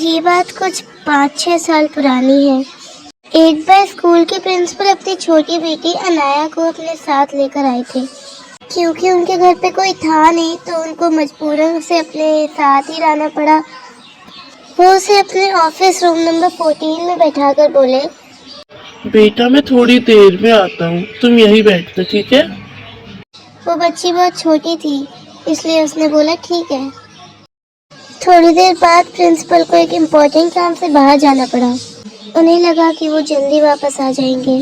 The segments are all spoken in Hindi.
ये बात कुछ 5-6 साल पुरानी है। एक बार स्कूल के प्रिंसिपल अपनी छोटी बेटी अनाया को अपने साथ लेकर आए थे। क्योंकि उनके घर पे कोई था नहीं तो उनको मजबूरन उसे अपने साथ ही लाना पड़ा। वो उसे अपने ऑफिस रूम नंबर 14 में बैठाकर बोले, बेटा मैं थोड़ी देर में आता हूँ, तुम यहीं बैठना, ठीक है? वो बच्ची बहुत छोटी थी इसलिए उसने बोला ठीक है। थोड़ी देर बाद प्रिंसिपल को एक इम्पोर्टेंट काम से बाहर जाना पड़ा। उन्हें लगा कि वो जल्दी वापस आ जाएंगे,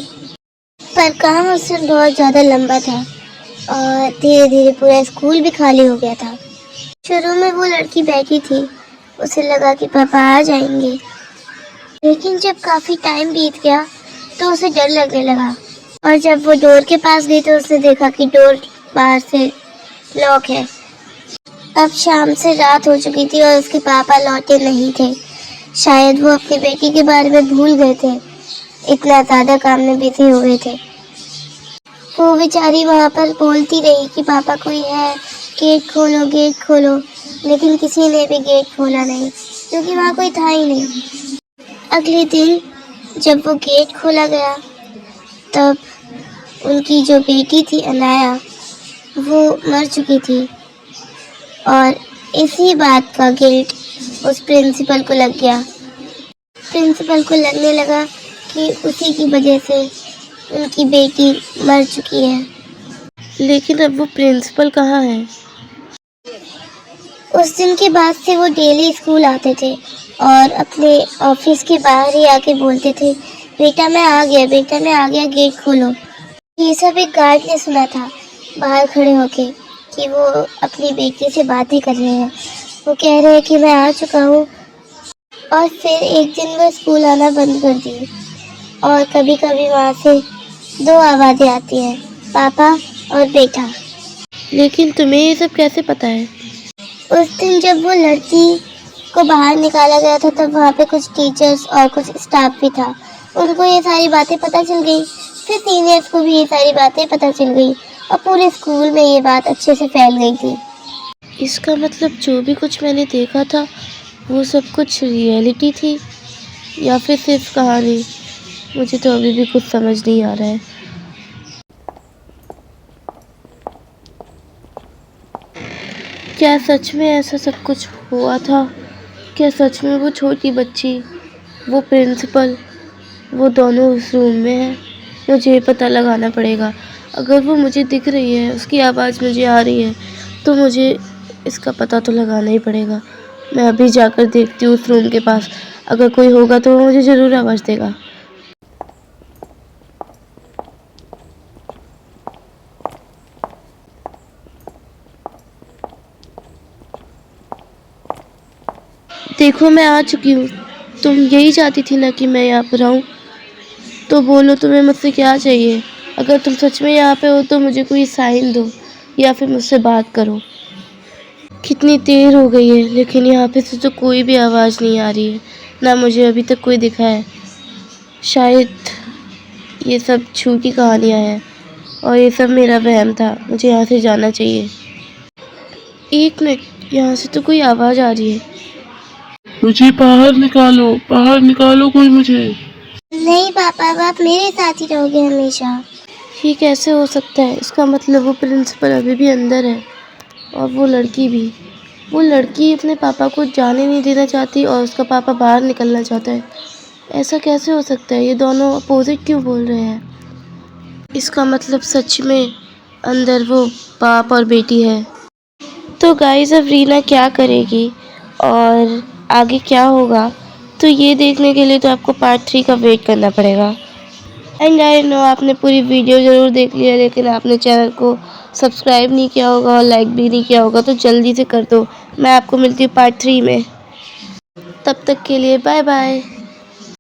पर काम उससे बहुत ज़्यादा लंबा था और धीरे धीरे पूरा स्कूल भी खाली हो गया था। शुरू में वो लड़की बैठी थी, उसे लगा कि पापा आ जाएंगे, लेकिन जब काफ़ी टाइम बीत गया तो उसे डर लगने लगा और जब वो डोर के पास गई तो उसने देखा कि डोर बाहर से लॉक है। अब शाम से रात हो चुकी थी और उसके पापा लौटे नहीं थे। शायद वो अपनी बेटी के बारे में भूल गए थे, इतना ज़्यादा काम में बिजी हो गए थे। वो बेचारी वहाँ पर बोलती रही कि पापा कोई है, गेट खोलो गेट खोलो, लेकिन किसी ने भी गेट खोला नहीं क्योंकि वहाँ कोई था ही नहीं। अगले दिन जब वो गेट खोला गया तब उनकी जो बेटी थी अनाया, वो मर चुकी थी और इसी बात का गिल्ट उस प्रिंसिपल को लग गया। प्रिंसिपल को लगने लगा कि उसी की वजह से उनकी बेटी मर चुकी है। लेकिन अब वो प्रिंसिपल कहाँ है? उस दिन के बाद से वो डेली स्कूल आते थे और अपने ऑफिस के बाहर ही आके बोलते थे, बेटा मैं आ गया, बेटा मैं आ गया, गेट खोलो। ये सब एक गार्ड ने सुना था बाहर खड़े होके कि वो अपनी बेटी से बातें कर रहे हैं। वो कह रहे हैं कि मैं आ चुका हूँ। और फिर एक दिन वो स्कूल आना बंद कर दिए और कभी कभी वहाँ से 2 आवाज़ें आती हैं, पापा और बेटा। लेकिन तुम्हें ये सब कैसे पता है? उस दिन जब वो लड़की को बाहर निकाला गया था तब वहाँ पे कुछ टीचर्स और कुछ स्टाफ भी था। उनको ये सारी बातें पता चल गई, फिर सीनियर्स को भी ये सारी बातें पता चल गई और पूरे स्कूल में ये बात अच्छे से फैल गई थी। इसका मतलब जो भी कुछ मैंने देखा था वो सब कुछ रियलिटी थी या फिर सिर्फ कहानी? मुझे तो अभी भी कुछ समझ नहीं आ रहा है। क्या सच में ऐसा सब कुछ हुआ था? क्या सच में वो छोटी बच्ची, वो प्रिंसिपल, वो दोनों उस रूम में हैं? मुझे पता लगाना पड़ेगा। अगर वो मुझे दिख रही है, उसकी आवाज़ मुझे आ रही है, तो मुझे इसका पता तो लगाना ही पड़ेगा। मैं अभी जाकर देखती हूँ उस रूम के पास, अगर कोई होगा तो वो मुझे ज़रूर आवाज़ देगा। देखो मैं आ चुकी हूँ। तुम यही चाहती थी ना कि मैं यहाँ पर आऊँ? तो बोलो तुम्हें मुझसे क्या चाहिए? अगर तुम सच में यहाँ पे हो तो मुझे कोई साइन दो या फिर मुझसे बात करो। कितनी देर हो गई है लेकिन यहाँ पे से तो कोई भी आवाज़ नहीं आ रही है, ना मुझे अभी तक कोई दिखा है। शायद ये सब झूठी कहानियाँ हैं और ये सब मेरा वहम था। मुझे यहाँ से जाना चाहिए। एक मिनट, यहाँ से तो कोई आवाज़ आ रही है। मुझे बाहर निकालो कोई मुझे। नहीं पापा, अब आप मेरे साथ ही रहोगे हमेशा। ये कैसे हो सकता है? इसका मतलब वो प्रिंसिपल अभी भी अंदर है और वो लड़की भी। वो लड़की अपने पापा को जाने नहीं देना चाहती और उसका पापा बाहर निकलना चाहता है। ऐसा कैसे हो सकता है? ये दोनों अपोजिट क्यों बोल रहे हैं? इसका मतलब सच में अंदर वो बाप और बेटी है। तो गाइस अब रीना क्या करेगी और आगे क्या होगा, तो ये देखने के लिए तो आपको पार्ट 3 का वेट करना पड़ेगा। एंड आई नो आपने पूरी वीडियो ज़रूर देख लिया लेकिन आपने चैनल को सब्सक्राइब नहीं किया होगा और लाइक भी नहीं किया होगा, तो जल्दी से कर दो। मैं आपको मिलती हूँ पार्ट 3 में। तब तक के लिए बाय बाय।